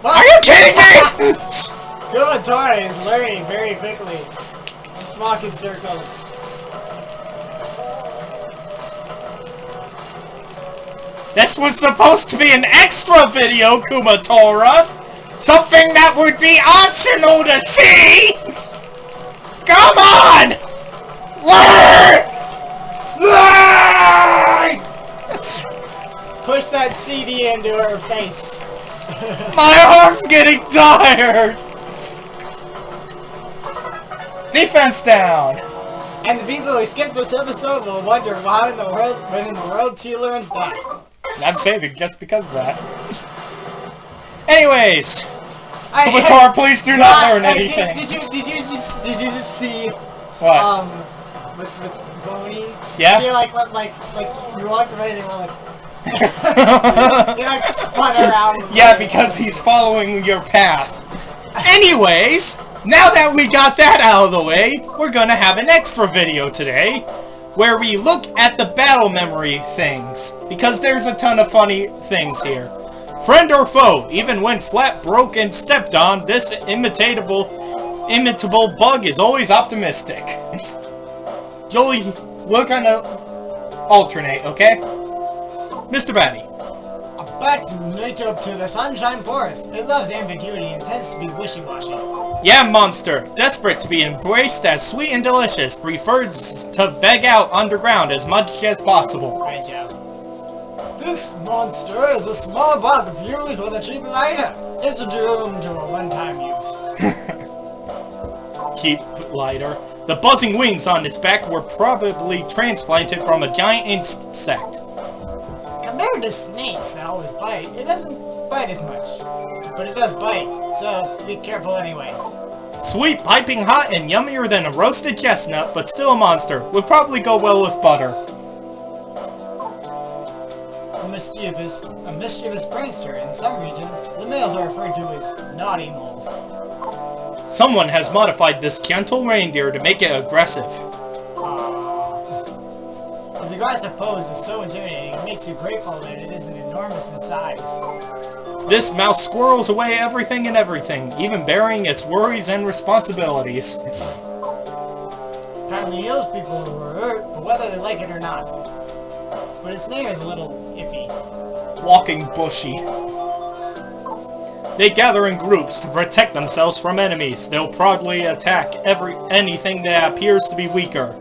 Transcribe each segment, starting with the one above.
Are you kidding me? Kumatora is learning very quickly. Just walk in circles. This was supposed to be an extra video, Kumatora! Something that would be optional to see! Come on! Learn! Learn! Push that CD into her face. My arm's getting tired! Defense down! And the people who skipped this episode will wonder why in the world, when in the world she learns that. I'm saving just because of that. Anyways, Kumatora, please do not learn anything. Did you just see? What? With Bodhi? Yeah. You like you walked away and you were like. You like spun around. Yeah, because he's following your path. Anyways, now that we got that out of the way, we're gonna have an extra video today, where we look at the battle memory things, because there's a ton of funny things here. Friend or foe, even when flat, broke, and stepped on, this imitable bug is always optimistic. Joey, we're gonna alternate, okay? Mr. Batty. A bat native to the Sunshine Forest. It loves ambiguity and tends to be wishy-washy. Yeah, monster. Desperate to be embraced as sweet and delicious, prefers to veg out underground as much as possible. Great job. This monster is a small bug fused with a cheap lighter. It's doomed to a one-time use. Cheap lighter. The buzzing wings on its back were probably transplanted from a giant insect. Compared to snakes that always bite, it doesn't bite as much. But it does bite, so be careful anyways. Sweet, piping hot, and yummier than a roasted chestnut, but still a monster. Would probably go well with butter. A mischievous prankster. In some regions, the males are referred to as naughty moles. Someone has modified this gentle reindeer to make it aggressive. His aggressive pose is so intimidating, it makes you grateful that it isn't enormous in size. This mouse squirrels away everything and everything, even burying its worries and responsibilities. Apparently heals people who are hurt, but whether they like it or not. But its name is a little iffy. Walking bushy. They gather in groups to protect themselves from enemies. They'll probably attack anything that appears to be weaker.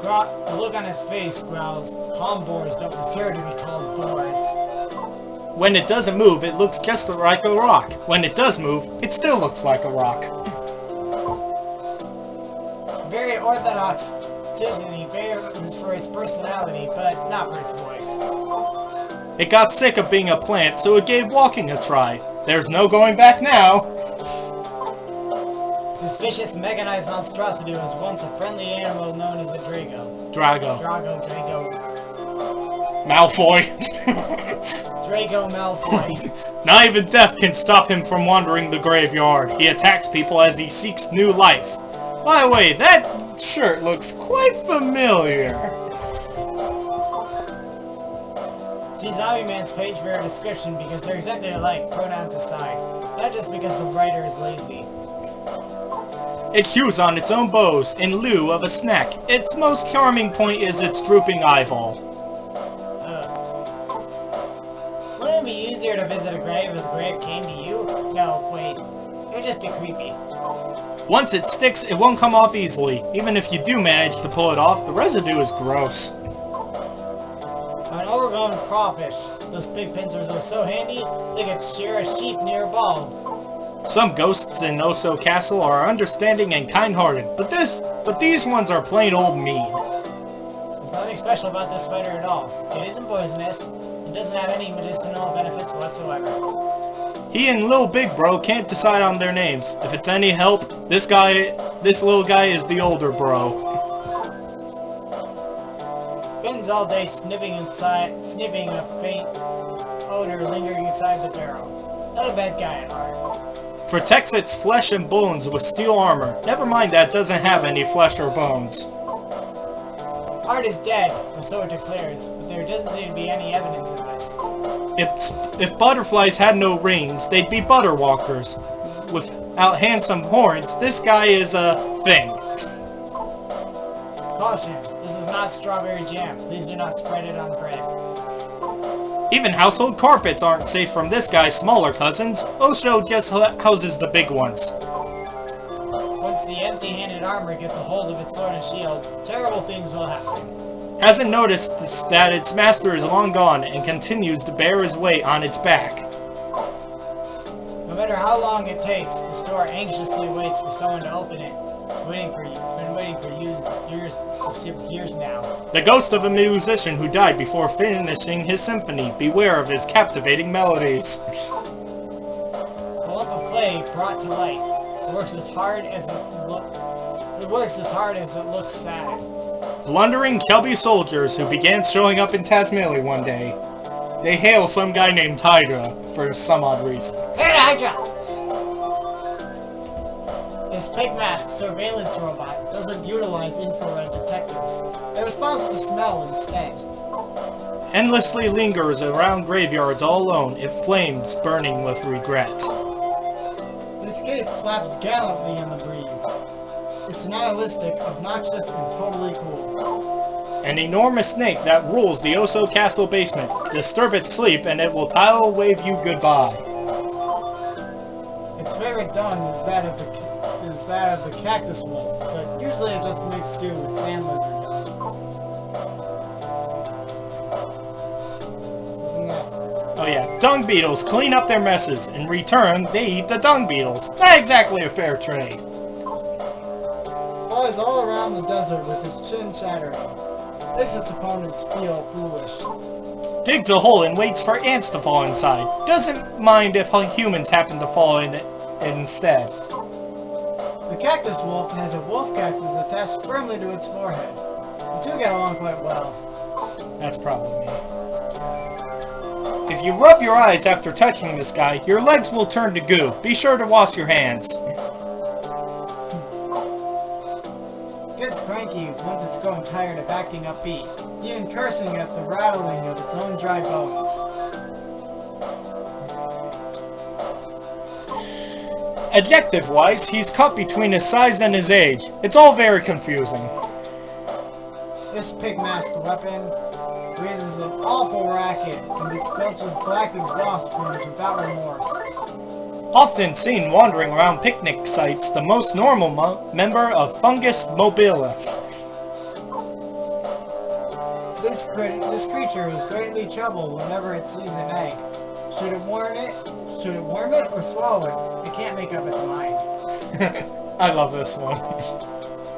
The look on his face growls, calm boars don't deserve to be called boars. When it doesn't move, it looks just like a rock. When it does move, it still looks like a rock. Very orthodox decision. He favors for its personality, but not for its voice. It got sick of being a plant, so it gave walking a try. There's no going back now. This vicious, mechanized monstrosity was once a friendly animal known as a Drago. Drago. Drago. Malfoy. Draco Malfoy. Not even death can stop him from wandering the graveyard. He attacks people as he seeks new life. By the way, that shirt looks quite familiar. See Zombie Man's page for a description because they're exactly alike, pronouns aside. Not just because the writer is lazy. It chews on its own bows in lieu of a snack. Its most charming point is its drooping eyeball. Wouldn't it be easier to visit a grave if the grave came to you? No, wait. It would just be creepy. Once it sticks, it won't come off easily. Even if you do manage to pull it off, the residue is gross. An overgrown crawfish. Those pig pincers are so handy, they could shear a sheep near bald. Some ghosts in Oso Castle are understanding and kind-hearted, but these ones are plain old mean. There's nothing special about this spider at all. It isn't poisonous. It doesn't have any medicinal benefits whatsoever. He and Lil Big Bro can't decide on their names. If it's any help, this little guy is the older bro. Spends all day sniffing a faint odor lingering inside the barrel. Not a bad guy at heart. Protects its flesh and bones with steel armor. Never mind that doesn't have any flesh or bones. Art is dead, or so it declares, but there doesn't seem to be any evidence of this. If butterflies had no wings, they'd be butterwalkers. Without handsome horns, this guy is a thing. Caution, this is not strawberry jam. Please do not spread it on bread. Even household carpets aren't safe from this guy's smaller cousins. Osho just houses the big ones. Once the empty-handed armor gets a hold of its sword and shield, terrible things will happen. Hasn't noticed that its master is long gone and continues to bear his weight on its back. No matter how long it takes, the store anxiously waits for someone to open it. It's been waiting for years now. The ghost of a musician who died before finishing his symphony. Beware of his captivating melodies. A lump of clay brought to light. It works as hard as it looks sad. Blundering Kelby soldiers who began showing up in Tasmili one day. They hail some guy named Hydra for some odd reason. Hey, Hydra! This pig mask surveillance robot doesn't utilize infrared detectors. It responds to smell instead. Endlessly lingers around graveyards all alone, it flames burning with regret. The escape flaps gallantly in the breeze. It's nihilistic, obnoxious, and totally cool. An enormous snake that rules the Oso Castle basement. Disturb its sleep and it will tidal wave you goodbye. Its favorite dung is that of the cactus wolf, but usually it just makes stew with sand lizard dung. Oh yeah, dung beetles clean up their messes. In return, they eat the dung beetles. Not exactly a fair trade. Flies all around the desert with his chin chattering. Makes its opponents feel foolish. Digs a hole and waits for ants to fall inside. Doesn't mind if humans happen to fall in it instead. The cactus wolf has a wolf cactus attached firmly to its forehead. The two get along quite well. That's probably me. If you rub your eyes after touching this guy, your legs will turn to goo. Be sure to wash your hands. Gets cranky once it's grown tired of acting upbeat, even cursing at the rattling of its own dry bones. Adjective-wise, he's caught between his size and his age. It's all very confusing. This pig-masked weapon raises an awful racket and belches black exhaust fumes without remorse. Often seen wandering around picnic sites, the most normal member of Fungus mobilis. This creature is greatly troubled whenever it sees an egg. Should it worm it or swallow it? It can't make up its mind. I love this one.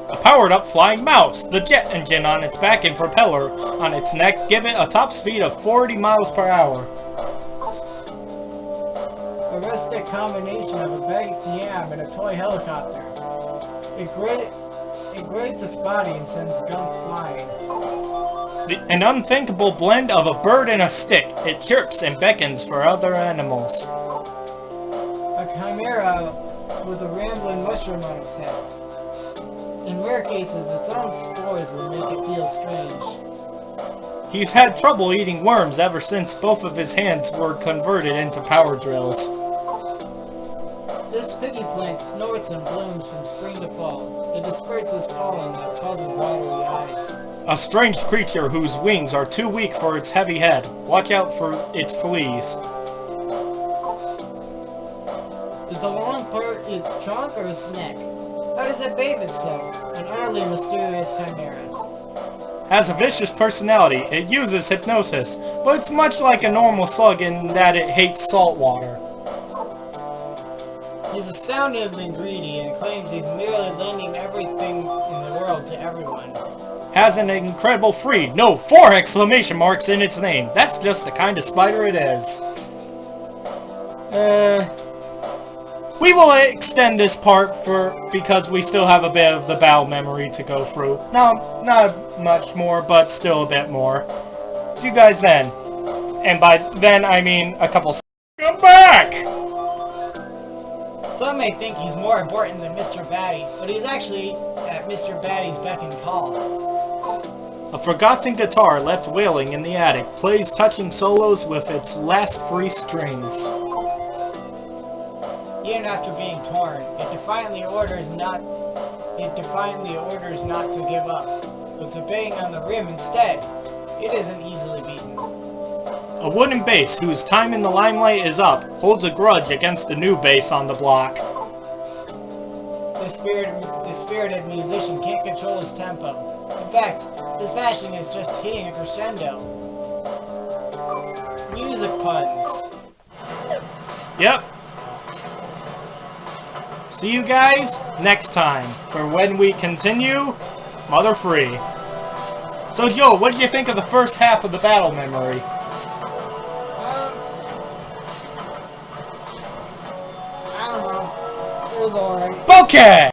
A powered-up flying mouse. The jet engine on its back and propeller on its neck give it a top speed of 40 miles per hour. A rustic combination of a baguette yam and a toy helicopter. It grates its body and sends gunk flying. An unthinkable blend of a bird and a stick. It chirps and beckons for other animals. A chimera with a rambling mushroom on its head. In rare cases, its own spores will make it feel strange. He's had trouble eating worms ever since both of his hands were converted into power drills. This piggy plant snorts and blooms from spring to fall. It disperses pollen that causes watery eyes. A strange creature whose wings are too weak for its heavy head. Watch out for its fleas. Is the long part its trunk or its neck? How does it bathe itself? An utterly mysterious chimera. Has a vicious personality. It uses hypnosis, but it's much like a normal slug in that it hates salt water. He's astoundingly greedy and claims he's merely lending everything in the world to everyone. Has an incredible free. No, 4 exclamation marks in its name. That's just the kind of spider it is. We will extend this part because we still have a bit of the battle memory to go through. No, not much more, but still a bit more. See you guys then. And by then, I mean a couple. Come back! Some may think he's more important than Mr. Batty, but he's actually at Mr. Batty's beck and call. A forgotten guitar left wailing in the attic plays touching solos with its last free strings. Even after being torn, it defiantly orders not to give up, but to bang on the rim instead. It isn't easily beaten. A wooden bass, whose time in the limelight is up, holds a grudge against the new bass on the block. The spirited musician can't control his tempo. In fact, his bashing is just hitting a crescendo. Music puns. Yep. See you guys next time for when we continue Mother3. So Joe, what did you think of the first half of the battle memory? I don't know. It was alright. Okay!